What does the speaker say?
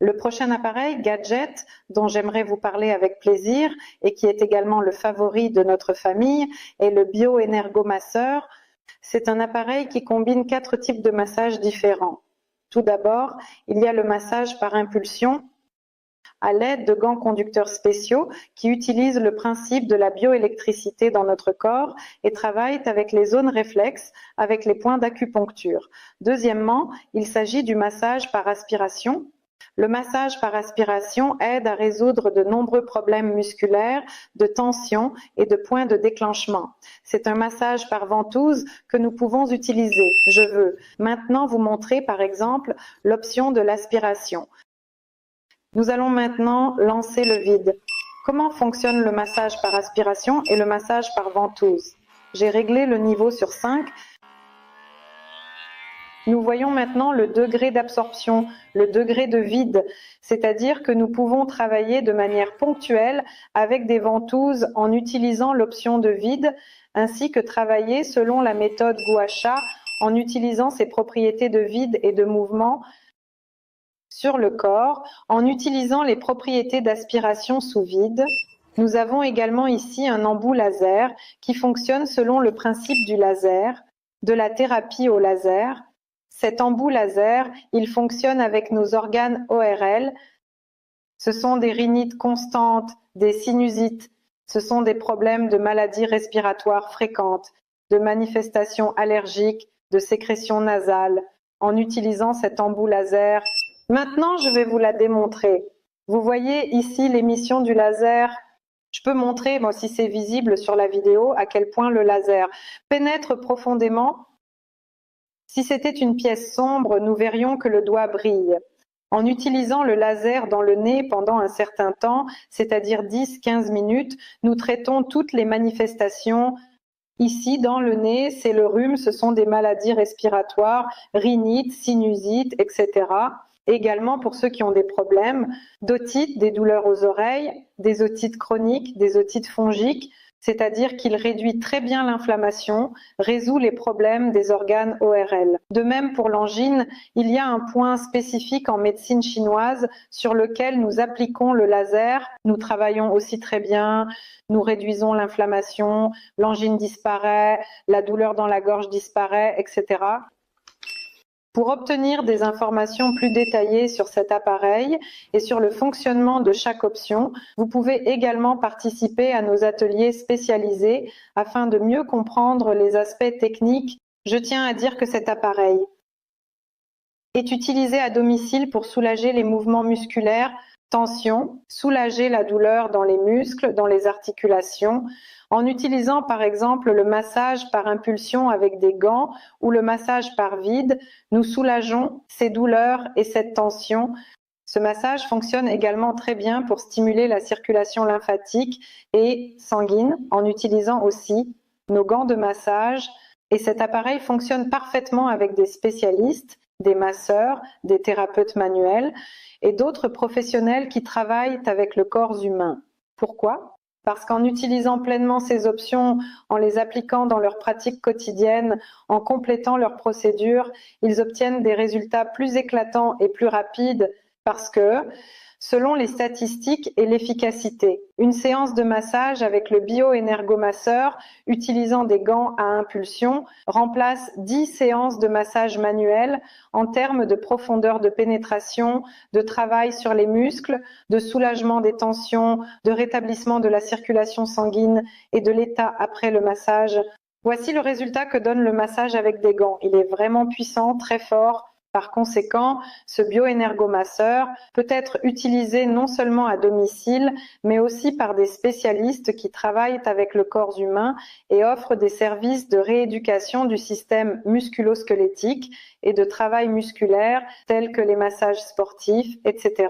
Le prochain appareil, gadget, dont j'aimerais vous parler avec plaisir et qui est également le favori de notre famille, est le bioénergomasseur. C'est un appareil qui combine 4 types de massages différents. Tout d'abord, il y a le massage par impulsion à l'aide de gants conducteurs spéciaux qui utilisent le principe de la bioélectricité dans notre corps et travaillent avec les zones réflexes, avec les points d'acupuncture. Deuxièmement, il s'agit du massage par aspiration. Le massage par aspiration aide à résoudre de nombreux problèmes musculaires, de tension et de points de déclenchement. C'est un massage par ventouse que nous pouvons utiliser. Je veux maintenant vous montrer par exemple l'option de l'aspiration. Nous allons maintenant lancer le vide. Comment fonctionne le massage par aspiration et le massage par ventouse? J'ai réglé le niveau sur 5. Nous voyons maintenant le degré d'absorption, le degré de vide, c'est-à-dire que nous pouvons travailler de manière ponctuelle avec des ventouses en utilisant l'option de vide, ainsi que travailler selon la méthode Gua Sha en utilisant ses propriétés de vide et de mouvement sur le corps, en utilisant les propriétés d'aspiration sous vide. Nous avons également ici un embout laser qui fonctionne selon le principe du laser, de la thérapie au laser. Cet embout laser, il fonctionne avec nos organes ORL. Ce sont des rhinites constantes, des sinusites, ce sont des problèmes de maladies respiratoires fréquentes, de manifestations allergiques, de sécrétions nasales, en utilisant cet embout laser. Maintenant, je vais vous la démontrer. Vous voyez ici l'émission du laser. Je peux montrer, moi, si c'est visible sur la vidéo, à quel point le laser pénètre profondément. Si c'était une pièce sombre, nous verrions que le doigt brille. En utilisant le laser dans le nez pendant un certain temps, c'est-à-dire 10-15 minutes, nous traitons toutes les manifestations. Ici, dans le nez, c'est le rhume, ce sont des maladies respiratoires, rhinite, sinusite, etc. Également pour ceux qui ont des problèmes d'otite, des douleurs aux oreilles, des otites chroniques, des otites fongiques, c'est-à-dire qu'il réduit très bien l'inflammation, résout les problèmes des organes ORL. De même pour l'angine, il y a un point spécifique en médecine chinoise sur lequel nous appliquons le laser. Nous travaillons aussi très bien, nous réduisons l'inflammation, l'angine disparaît, la douleur dans la gorge disparaît, etc. Pour obtenir des informations plus détaillées sur cet appareil et sur le fonctionnement de chaque option, vous pouvez également participer à nos ateliers spécialisés afin de mieux comprendre les aspects techniques. Je tiens à dire que cet appareil est utilisé à domicile pour soulager les mouvements musculaires, tension, soulager la douleur dans les muscles, dans les articulations, en utilisant par exemple le massage par impulsion avec des gants ou le massage par vide, nous soulageons ces douleurs et cette tension. Ce massage fonctionne également très bien pour stimuler la circulation lymphatique et sanguine en utilisant aussi nos gants de massage. Et cet appareil fonctionne parfaitement avec des spécialistes, des masseurs, des thérapeutes manuels et d'autres professionnels qui travaillent avec le corps humain. Pourquoi ? Parce qu'en utilisant pleinement ces options, en les appliquant dans leur pratique quotidienne, en complétant leurs procédures, ils obtiennent des résultats plus éclatants et plus rapides parce que, selon les statistiques et l'efficacité, une séance de massage avec le bioénergomasseur utilisant des gants à impulsion remplace 10 séances de massage manuel en termes de profondeur de pénétration, de travail sur les muscles, de soulagement des tensions, de rétablissement de la circulation sanguine et de l'état après le massage. Voici le résultat que donne le massage avec des gants. Il est vraiment puissant, très fort. Par conséquent, ce bioénergomasseur peut être utilisé non seulement à domicile, mais aussi par des spécialistes qui travaillent avec le corps humain et offrent des services de rééducation du système musculo-squelettique et de travail musculaire tels que les massages sportifs, etc.